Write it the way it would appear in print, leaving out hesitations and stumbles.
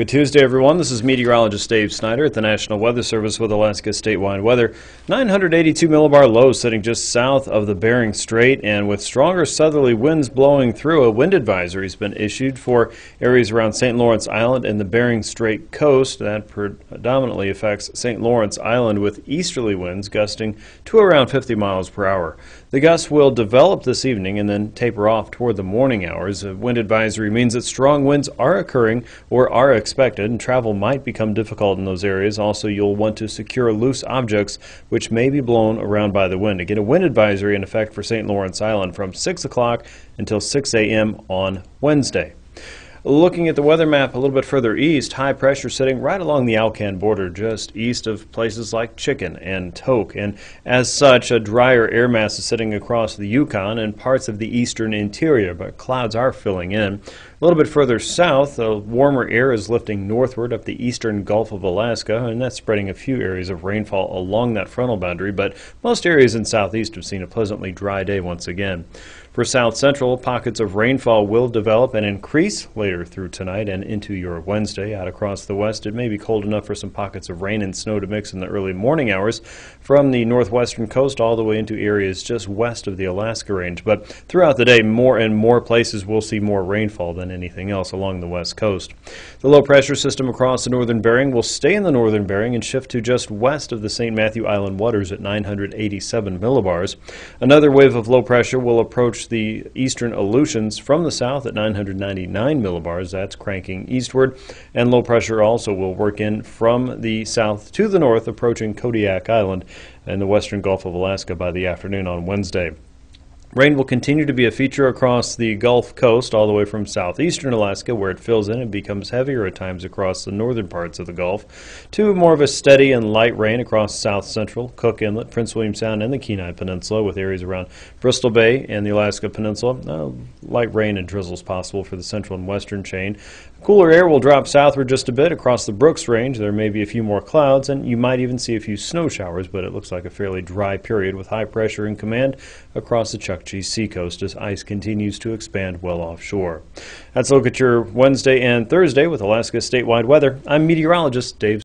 Good Tuesday, everyone. This is meteorologist Dave Snyder at the National Weather Service with Alaska statewide weather. 982 millibar low sitting just south of the Bering Strait, and with stronger southerly winds blowing through, a wind advisory has been issued for areas around St. Lawrence Island and the Bering Strait coast. That predominantly affects St. Lawrence Island with easterly winds gusting to around 50 miles per hour. The gusts will develop this evening and then taper off toward the morning hours. A wind advisory means that strong winds are occurring or are expected, and travel might become difficult in those areas. Also, you'll want to secure loose objects which may be blown around by the wind. Again, a wind advisory in effect for St. Lawrence Island from 6 o'clock until 6 a.m. on Wednesday. Looking at the weather map a little bit further east, high pressure sitting right along the Alcan border, just east of places like Chicken and Tok, and as such, a drier air mass is sitting across the Yukon and parts of the eastern interior, but clouds are filling in. A little bit further south, the warmer air is lifting northward up the eastern Gulf of Alaska, and that's spreading a few areas of rainfall along that frontal boundary, but most areas in southeast have seen a pleasantly dry day once again. For south central, pockets of rainfall will develop and increase later through tonight and into your Wednesday. Out across the west, it may be cold enough for some pockets of rain and snow to mix in the early morning hours from the northwestern coast all the way into areas just west of the Alaska Range. But throughout the day, more and more places will see more rainfall than anything else along the west coast. The low pressure system across the northern Bering will stay in the northern Bering and shift to just west of the St. Matthew Island waters at 987 millibars. Another wave of low pressure will approach the eastern Aleutians from the south at 999 millibars. That's cranking eastward, and low pressure also will work in from the south to the north, approaching Kodiak Island and the western Gulf of Alaska by the afternoon on Wednesday. Rain will continue to be a feature across the Gulf Coast all the way from southeastern Alaska, where it fills in and becomes heavier at times across the northern parts of the Gulf, to more of a steady and light rain across south central, Cook Inlet, Prince William Sound, and the Kenai Peninsula, with areas around Bristol Bay and the Alaska Peninsula. Light rain and drizzles possible for the central and western chain. Cooler air will drop southward just a bit across the Brooks Range. There may be a few more clouds, and you might even see a few snow showers, but it looks like a fairly dry period with high pressure in command across the Chukchi Seacoast as ice continues to expand well offshore. That's a look at your Wednesday and Thursday with Alaska statewide weather. I'm meteorologist Dave